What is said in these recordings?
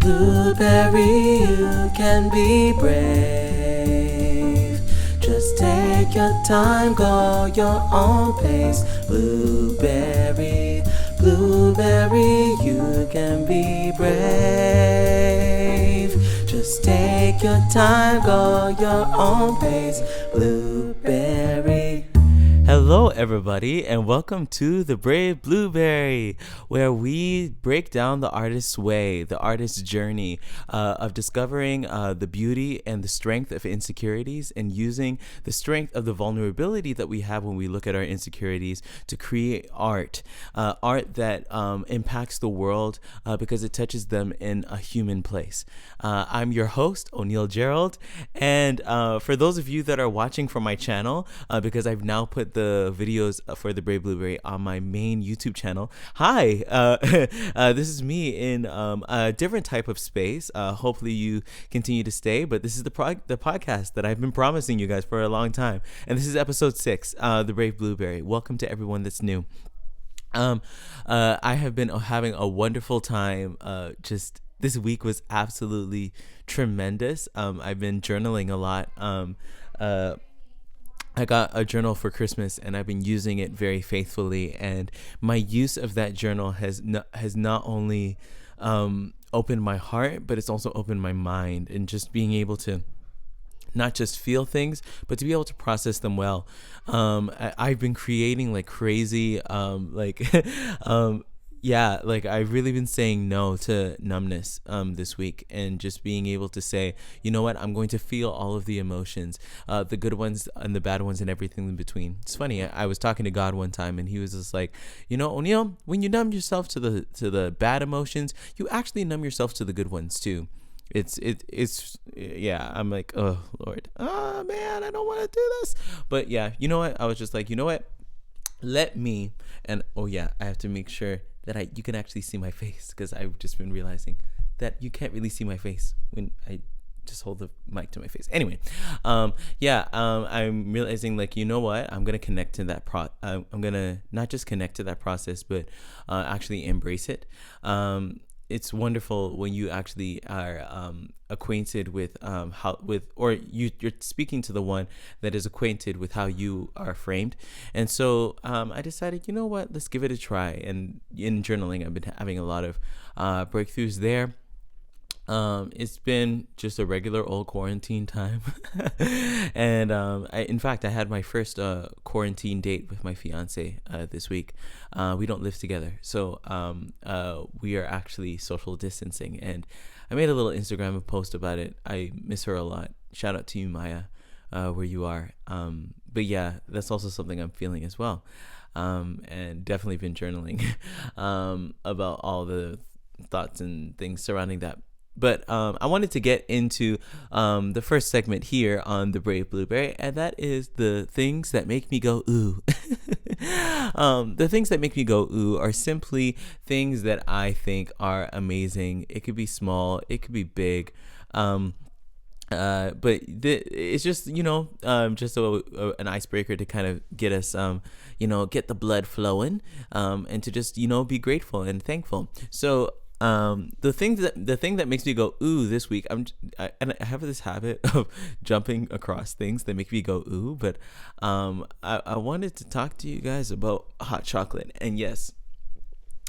Blueberry, you can be brave. Just take your time, go your own pace. Blueberry, blueberry, you can be brave. Just take your time, go your own pace. Blueberry. Hello everybody, and welcome to The Brave Blueberry, where we break down the artist's way, the artist's journey of discovering the beauty and the strength of insecurities, and using the strength of the vulnerability that we have when we look at our insecurities to create art that impacts the world because it touches them in a human place. I'm your host, Gerald, and for those of you that are watching from my channel, because I've now put the videos for The Brave Blueberry on my main YouTube channel. Hi, this is me in a different type of space. Hopefully you continue to stay, but this is the podcast that I've been promising you guys for a long time, and this is episode 6, The Brave Blueberry. Welcome to everyone that's new. I have been having a wonderful time. Just this week was absolutely tremendous. I've been journaling a lot. I got a journal for Christmas, and I've been using it very faithfully. And my use of that journal has not only opened my heart, but it's also opened my mind, and just being able to not just feel things, but to be able to process them well. I've been creating like crazy, I've really been saying no to numbness this week, and just being able to say, you know what, I'm going to feel all of the emotions, the good ones and the bad ones and everything in between. It's funny, I was talking to God one time, and he was just like, you know, O'Neill, when you numb yourself to the bad emotions, you actually numb yourself to the good ones too. I'm like, oh Lord, oh man, I don't want to do this. But yeah, you know what, I was just like, you know what, let me, and I have to make sure that you can actually see my face, because I've just been realizing that you can't really see my face when I just hold the mic to my face. Anyway, I'm realizing, like, you know what, I'm gonna connect to that I'm gonna not just connect to that process, but actually embrace it. It's wonderful when you actually are acquainted with you're speaking to the one that is acquainted with how you are framed. And so I decided, you know what, let's give it a try. And in journaling, I've been having a lot of breakthroughs there. It's been just a regular old quarantine time. And in fact, I had my first quarantine date with my fiance this week. We don't live together, so we are actually social distancing, and I made a little Instagram post about it. I miss her a lot. Shout out to you, Maya, where you are. But yeah, that's also something I'm feeling as well, and definitely been journaling about all the thoughts and things surrounding that. But I wanted to get into the first segment here on The Brave Blueberry, and that is the things that make me go ooh. The things that make me go ooh are simply things that I think are amazing. It could be small, it could be big, but it's just, just an icebreaker to kind of get us, get the blood flowing, and to just, be grateful and thankful. So the thing that makes me go ooh this week, and I have this habit of jumping across things that make me go ooh, but I wanted to talk to you guys about hot chocolate. And yes,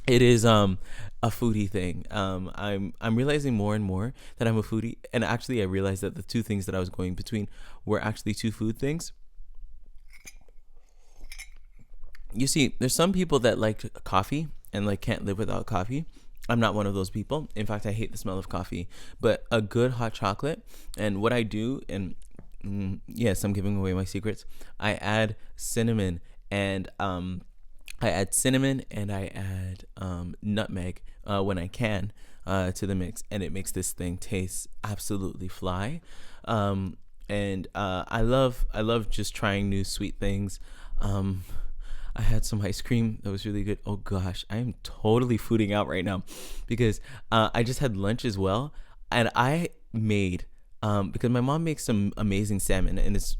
it is a foodie thing. I'm realizing more and more that I'm a foodie, and actually I realized that the two things that I was going between were actually two food things. You see, there's some people that like coffee and like can't live without coffee. I'm not one of those people. In fact, I hate the smell of coffee. But a good hot chocolate, and what I do, and yes, I'm giving away my secrets. I add cinnamon, and I add nutmeg when I can to the mix, and it makes this thing taste absolutely fly. And I love just trying new sweet things. I had some ice cream that was really good. Oh gosh, I am totally fooding out right now, because I just had lunch as well, and I made because my mom makes some amazing salmon, and it's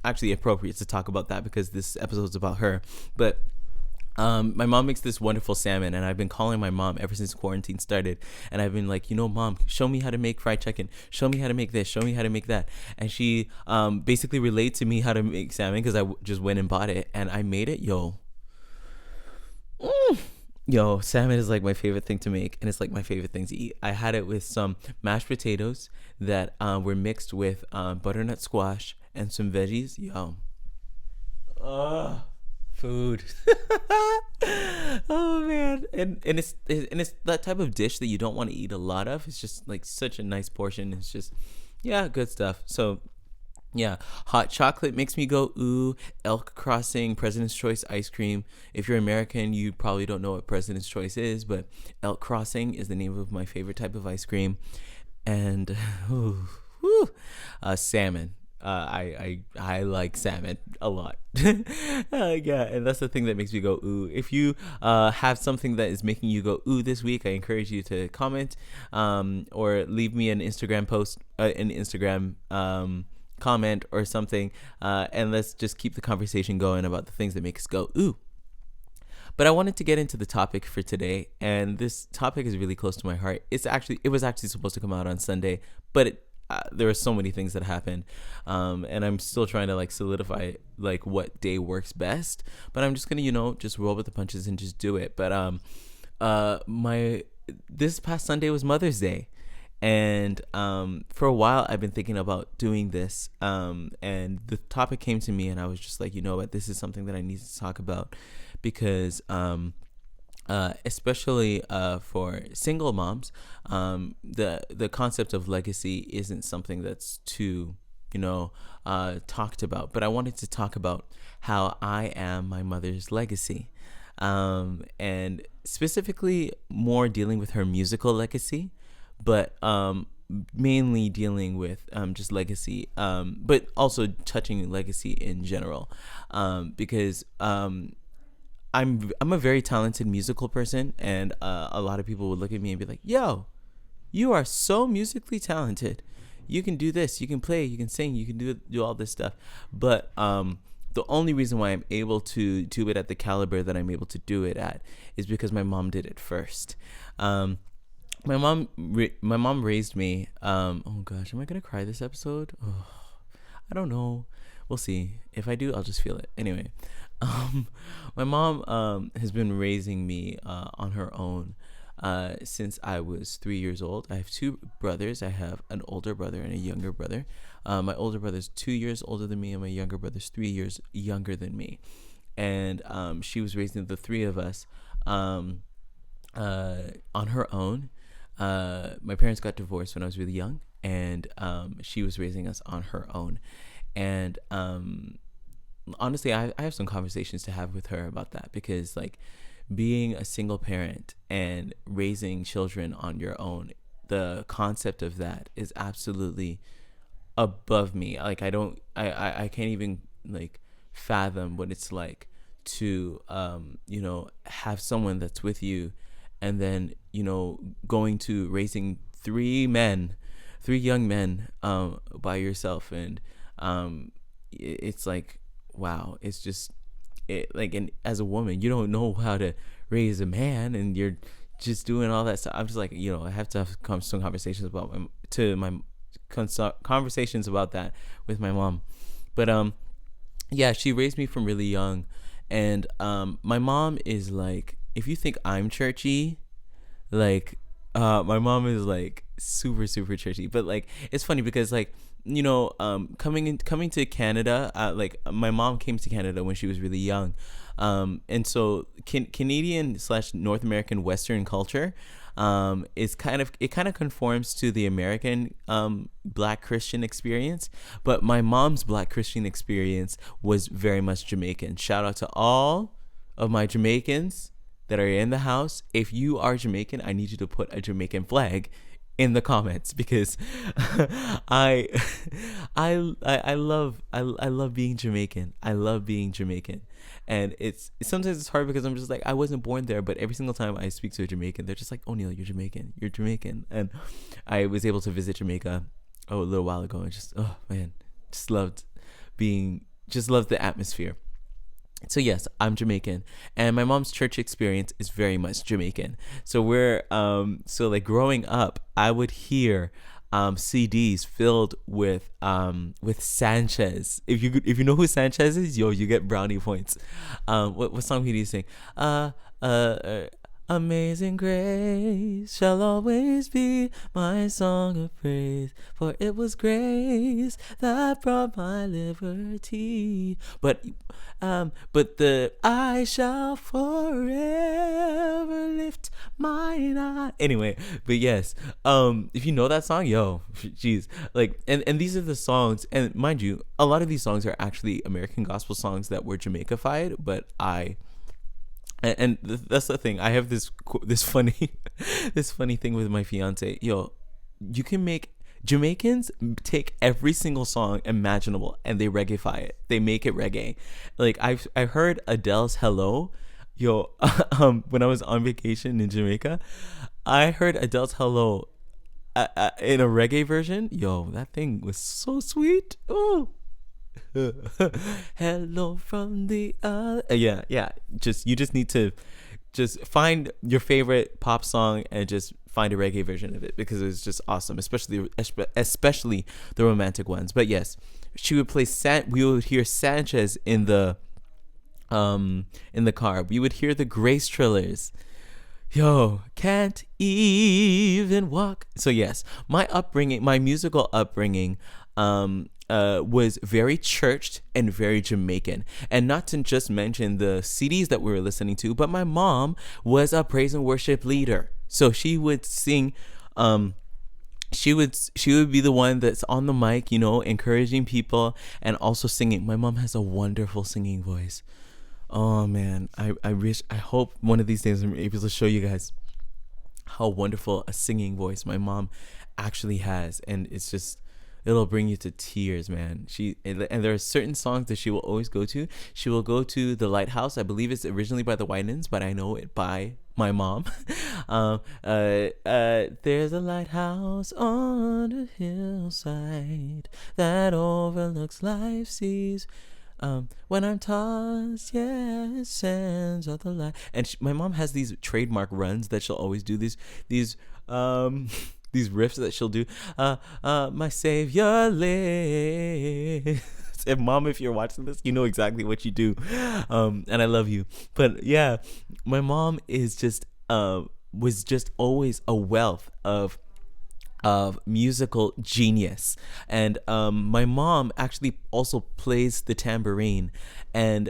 actually appropriate to talk about that because this episode is about her. But My mom makes this wonderful salmon, and I've been calling my mom ever since quarantine started. And I've been like, mom, show me how to make fried chicken. Show me how to make this. Show me how to make that. And she basically relayed to me how to make salmon because just went and bought it, and I made it. Yo, salmon is like my favorite thing to make, and it's like my favorite thing to eat. I had it with some mashed potatoes that were mixed with butternut squash and some veggies. Yo, food. Oh man, and it's that type of dish that you don't want to eat a lot of. It's just like such a nice portion. It's just, yeah, good stuff. So yeah, hot chocolate makes me go ooh. Elk Crossing President's Choice ice cream. If you're American, you probably don't know what President's Choice is, but Elk Crossing is the name of my favorite type of ice cream. And salmon. I like salmon a lot. Yeah, and that's the thing that makes me go ooh. If you have something that is making you go ooh this week, I encourage you to comment or leave me an Instagram post, an Instagram comment or something, and let's just keep the conversation going about the things that make us go ooh. But I wanted to get into the topic for today, and this topic is really close to my heart. It was actually supposed to come out on Sunday, but there were so many things that happened, and I'm still trying to like solidify like what day works best. But I'm just gonna just roll with the punches and just do it. But my this past Sunday was Mother's Day, and for a while I've been thinking about doing this, and the topic came to me, and I was just like, what, this is something that I need to talk about because especially for single moms, the concept of legacy isn't something that's too talked about. But I wanted to talk about how I am my mother's legacy, and specifically more dealing with her musical legacy, but mainly dealing with just legacy, but also touching legacy in general, because I'm a very talented musical person, and a lot of people would look at me and be like, "Yo, you are so musically talented. You can do this. You can play. You can sing. You can do all this stuff." But the only reason why I'm able to do it at the caliber that I'm able to do it at is because my mom did it first. My mom raised me. Oh gosh, am I gonna cry this episode? Oh, I don't know. We'll see. If I do, I'll just feel it. Anyway, my mom has been raising me on her own since I was 3 years old. I have two brothers. I have an older brother and a younger brother. My older brother's 2 years older than me, and my younger brother's 3 years younger than me. And she was raising the three of us on her own. My parents got divorced when I was really young, and she was raising us on her own. And honestly, I have some conversations to have with her about that, because like being a single parent and raising children on your own, the concept of that is absolutely above me. Like I can't even like fathom what it's like to have someone that's with you, and then going to raising three young men by yourself. And it's like, wow, it's just like, and as a woman, you don't know how to raise a man, and you're just doing all that stuff. I'm just like, I have to have some conversations about conversations about that with my mom. But yeah, she raised me from really young, and my mom is like, if you think I'm churchy, like my mom is like super super churchy. But like, it's funny because like, coming to Canada, like my mom came to Canada when she was really young, and so Canadian / North American Western culture is kind of conforms to the American Black Christian experience. But my mom's Black Christian experience was very much Jamaican. Shout out to all of my Jamaicans that are in the house. If you are Jamaican, I need you to put a Jamaican flag in the comments, because I love being Jamaican. I love being Jamaican. And sometimes it's hard because I'm just like, I wasn't born there, but every single time I speak to a Jamaican, they're just like, "Oh, Neil, you're Jamaican." And I was able to visit Jamaica a little while ago, and just, oh man, just loved the atmosphere. So yes, I'm Jamaican, and my mom's church experience is very much Jamaican. So we're so like growing up, I would hear CDs filled with Sanchez. If you know who Sanchez is, yo, you get brownie points. What song did he sing? Uh, Amazing grace shall always be my song of praise, for it was grace that brought my liberty. But the I shall forever lift mine eye. Anyway, but yes, if you know that song, yo, jeez, like, and these are the songs, and mind you, a lot of these songs are actually American gospel songs that were Jamaica-fied, but that's the thing. I have this funny this funny thing with my fiance. Yo, you can make Jamaicans take every single song imaginable and they reggaeify it. They make it reggae. Like I heard Adele's "Hello." Yo, when I was on vacation in Jamaica, I heard Adele's "Hello" in a reggae version. Yo, that thing was so sweet. Oh. Hello from the yeah. Just you just need to just find your favorite pop song and just find a reggae version of it because it's just awesome, especially the romantic ones. But yes, she would play we would hear Sanchez in the car. We would hear the Grace Trillers. Yo, can't even walk. So yes, my musical upbringing was very churched and very Jamaican. And not to just mention the CDs that we were listening to, but my mom was a praise and worship leader. So she would sing, she would be the one that's on the mic, encouraging people and also singing. My mom has a wonderful singing voice. Oh man, I hope one of these days I'm able to show you guys how wonderful a singing voice my mom actually has, and it'll bring you to tears, man. And there are certain songs that she will always go to. She will go to The Lighthouse. I believe it's originally by the Winans, but I know it by my mom. There's a lighthouse on a hillside that overlooks life's seas. When I'm tossed, yeah, it sends out the light. And my mom has these trademark runs that she'll always do. These these riffs that she'll do. My savior lives. And mom, if you're watching this, you know exactly what you do. And I love you. But yeah, my mom is just was just always a wealth of musical genius. And my mom actually also plays the tambourine. And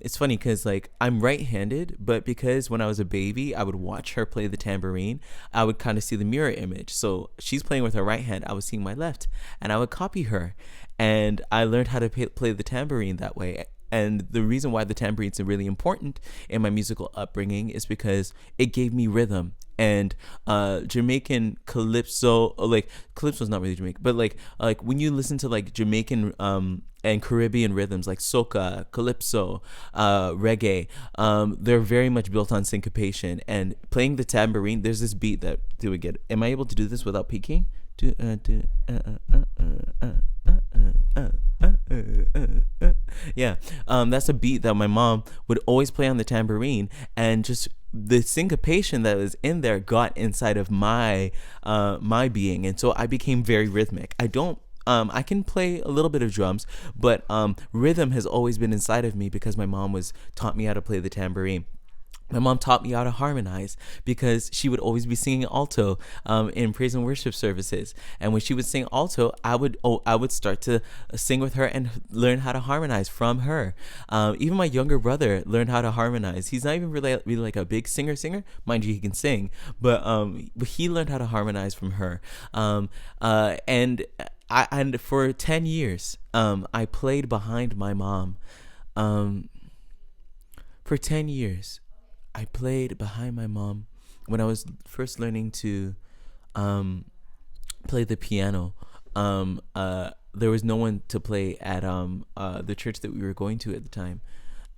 it's funny because like I'm right-handed, but because when I was a baby I would watch her play the tambourine, I would kind of see the mirror image. So she's playing with her right hand, I was seeing my left, and I would copy her, and I learned how to play the tambourine that way. And the reason why the tambourine is really important in my musical upbringing is because it gave me rhythm. And Jamaican calypso, like calypso's not really Jamaican, but like when you listen to like Jamaican and Caribbean rhythms like soca, calypso, reggae, they're very much built on syncopation. And playing the tambourine, there's this beat that do we get? Am I able to do this without peaking? Yeah, that's a beat that my mom would always play on the tambourine, and just the syncopation that was in there got inside of my being, and so I became very rhythmic. I can play a little bit of drums, but rhythm has always been inside of me because my mom taught me how to play the tambourine. My mom taught me how to harmonize because she would always be singing alto in praise and worship services. And when she would sing alto, I would start to sing with her and learn how to harmonize from her. Even my younger brother learned how to harmonize. He's not even really like a big singer. Mind you, he can sing, but he learned how to harmonize from her. And for 10 years, I played behind my mom. For 10 years. I played behind my mom when I was first learning to play the piano. There was no one to play at the church that we were going to at the time,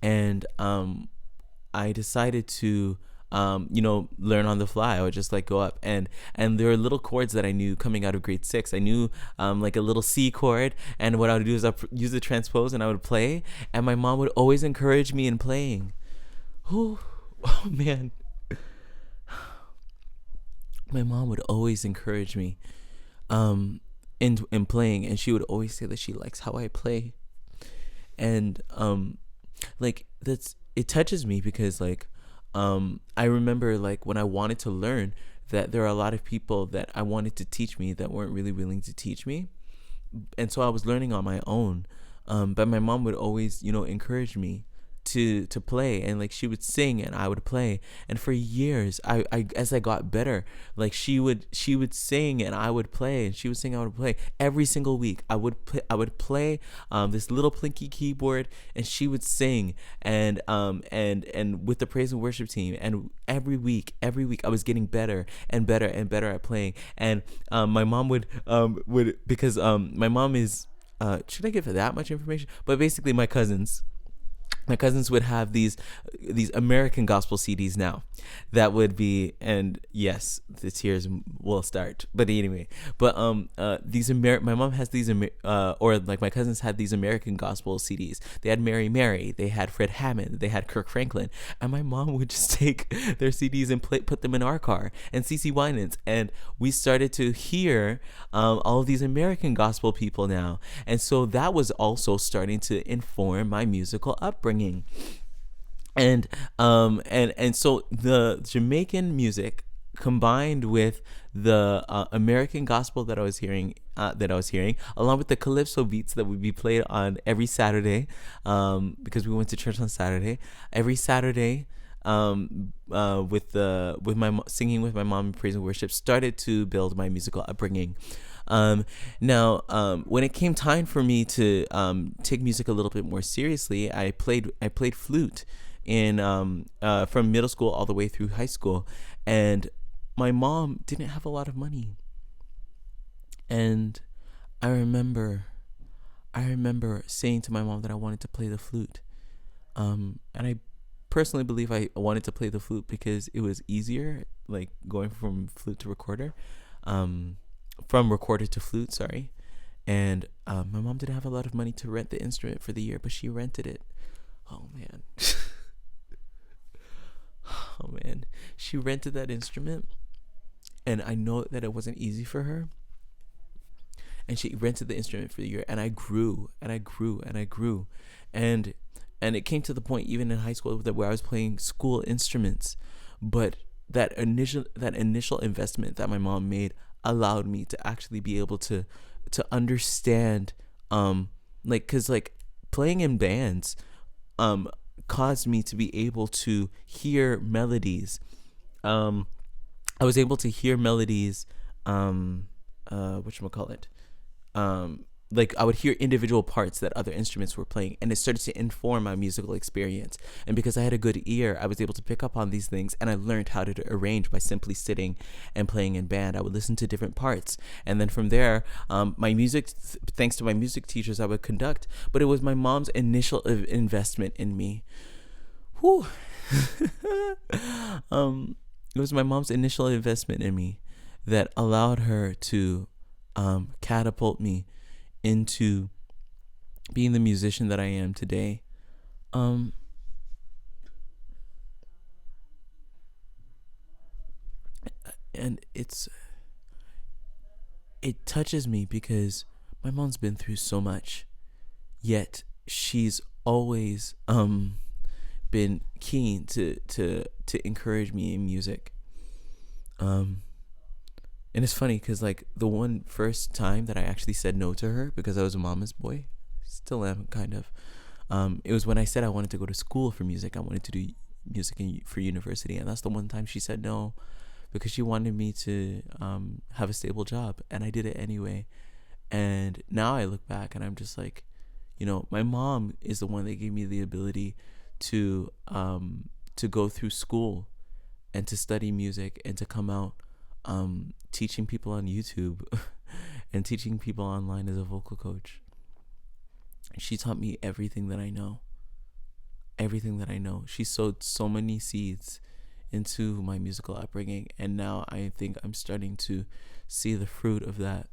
and I decided to learn on the fly. I would just like go up, and there were little chords that I knew coming out of grade 6. I knew like a little C chord, and what I would do is use the transpose and I would play, and my mom would always encourage me in playing. Oh, oh man. My mom would always encourage me in playing, and she would always say that she likes how I play. And like that's it touches me because like I remember like when I wanted to learn that there are a lot of people that I wanted to teach me that weren't really willing to teach me, and so I was learning on my own. But my mom would always, encourage me to play, and like she would sing and I would play. And for years, I as I got better, like she would sing and I would play, and she would sing, I would play. Every single week, I would play this little plinky keyboard, and she would sing, and with the praise and worship team. And every week, I was getting better and better and better at playing. And my mom would because my mom is should I give that much information? But basically, my cousins would have these American gospel CDs now that would be, and yes, the tears will start. But anyway, my mom has these or like my cousins had these American gospel CDs. They had Mary, they had Fred Hammond, they had Kirk Franklin, and my mom would just take their CDs and put them in our car, and CC Winans, and we started to hear all of these American gospel people now, and so that was also starting to inform my musical upbringing. And so the Jamaican music combined with the American gospel that I was hearing, along with the calypso beats that would be played on every Saturday, because we went to church on Saturday. Every Saturday, with my singing with my mom in praise and worship, started to build my musical upbringing. Now, when it came time for me to take music a little bit more seriously, I played flute in from middle school all the way through high school, and my mom didn't have a lot of money, and I remember saying to my mom that I wanted to play the flute, and I personally believe I wanted to play the flute because it was easier, like going from flute to recorder. From recorder to flute, sorry. And my mom didn't have a lot of money to rent the instrument for the year, but she rented it. Oh man. Oh man. She rented that instrument, and I know that it wasn't easy for her. And she rented the instrument for the year, and I grew and I grew and I grew. And it came to the point even in high school where I was playing school instruments, but that initial investment that my mom made allowed me to actually be able to understand, because playing in bands caused me to be able to hear melodies. I was able to hear melodies, whatchamacallit, like I would hear individual parts that other instruments were playing, and it started to inform my musical experience. And because I had a good ear, I was able to pick up on these things, and I learned how to arrange by simply sitting and playing in band. I would listen to different parts, and then from there, my music, thanks to my music teachers, I would conduct. But it was my mom's initial investment in me. Whew. It was my mom's initial investment in me that allowed her to catapult me into being the musician that I am today. And it touches me because my mom's been through so much, yet she's always been keen to encourage me in music. And it's funny because like the one first time that I actually said no to her because I was a mama's boy, still am kind of, it was when I said I wanted to go to school for music. I wanted to do music for university, and that's the one time she said no, because she wanted me to have a stable job, and I did it anyway. And now I look back and I'm just like, my mom is the one that gave me the ability to go through school and to study music and to come out teaching people on YouTube and teaching people online as a vocal coach. She taught me everything that I know. She sowed so many seeds into my musical upbringing, and now I think I'm starting to see the fruit of that.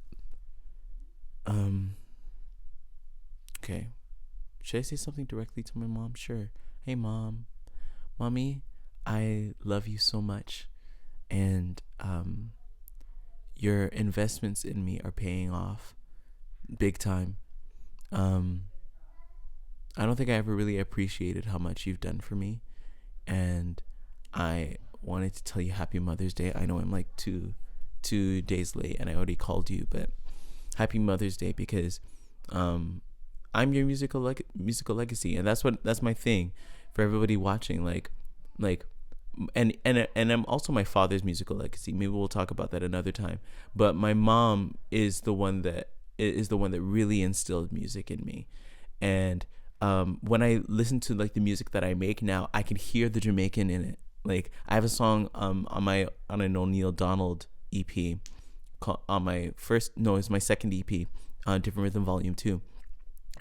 Okay, should I say something directly to my mom? Sure. Hey mom, mommy, I love you so much, and your investments in me are paying off big time. I don't think I ever really appreciated how much you've done for me, and I wanted to tell you Happy Mother's Day. I know I'm like two days late, and I already called you, but Happy Mother's Day, because I'm your musical legacy, and that's my thing for everybody watching. Like, and I'm also my father's musical legacy. Maybe we'll talk about that another time. But my mom is the one that really instilled music in me, and when I listen to like the music that I make now, I can hear the Jamaican in it. Like, I have a song on an O'Neal Donald EP it's my second EP, Different Rhythm Volume 2,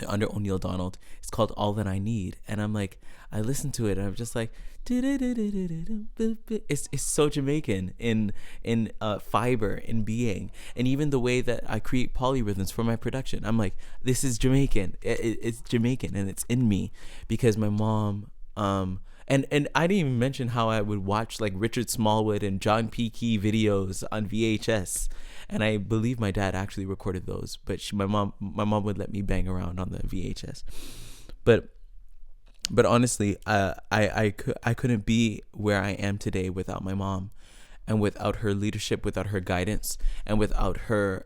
under O'Neal Donald. It's called All That I Need, and I'm like, I listen to it and I'm just like, it's so Jamaican in fiber, in being, and even the way that I create polyrhythms for my production. I'm like, this is Jamaican. It's Jamaican, and it's in me because my mom. And I didn't even mention how I would watch like Richard Smallwood and John P. Key videos on VHS, and I believe my dad actually recorded those, but my mom would let me bang around on the VHS. But honestly, I couldn't be where I am today without my mom, and without her leadership, without her guidance, and without her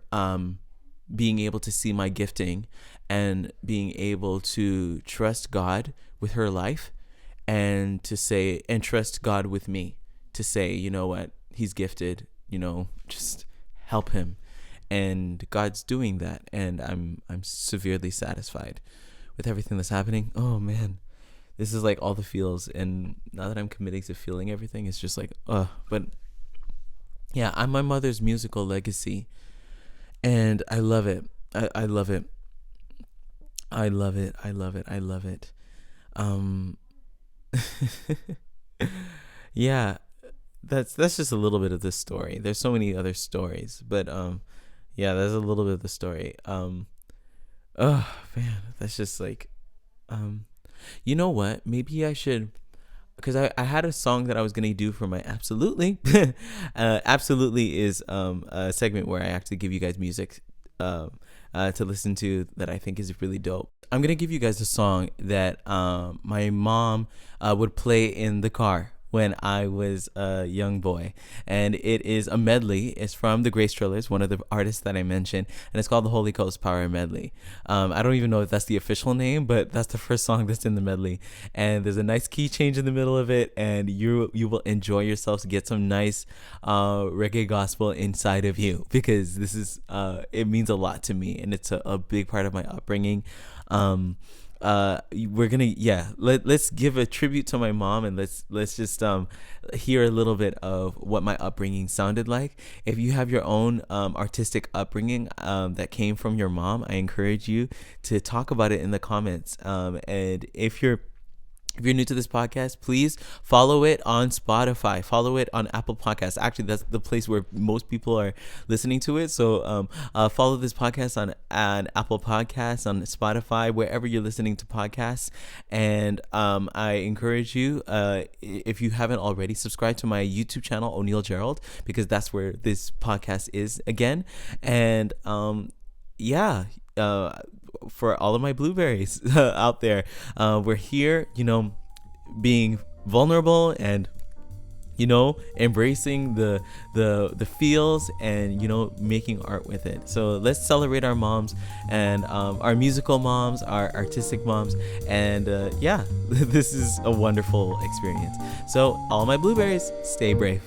being able to see my gifting and being able to trust God with her life, and trust God with me to say, you know what, he's gifted, just help him. And God's doing that, and I'm severely satisfied with everything that's happening. Oh man, this is like all the feels, and now that I'm committing to feeling everything, it's just like, but yeah, I'm my mother's musical legacy, and I love it. I love it. I love it. I love it. I love it. Yeah, that's just a little bit of this story. There's so many other stories, but yeah, there's a little bit of the story. Oh man, that's just like, you know what? Maybe I should, because I had a song that I was gonna do for my Absolutely. Absolutely is a segment where I actually give you guys music to listen to that I think is really dope. I'm gonna give you guys a song that my mom would play in the car when I was a young boy, and it is a medley. It's from the Grace Trillers, one of the artists that I mentioned, and it's called the Holy Ghost Power Medley. I don't even know if that's the official name, but that's the first song that's in the medley, and there's a nice key change in the middle of it, and you will enjoy yourselves, get some nice reggae gospel inside of you, because this is it means a lot to me, and it's a big part of my upbringing. We're gonna let's give a tribute to my mom, and let's just hear a little bit of what my upbringing sounded like. If you have your own artistic upbringing that came from your mom, I encourage you to talk about it in the comments. And if you're new to this podcast, please follow it on Spotify, follow it on Apple Podcasts. Actually, that's the place where most people are listening to it. So follow this podcast on Apple Podcasts, on Spotify, wherever you're listening to podcasts. And I encourage you, if you haven't already, subscribe to my YouTube channel, O'Neal Gerald, because that's where this podcast is again. And for all of my blueberries out there, we're here, being vulnerable and embracing the feels, and making art with it. So let's celebrate our moms, and our musical moms, our artistic moms, and this is a wonderful experience. So all my blueberries, stay brave.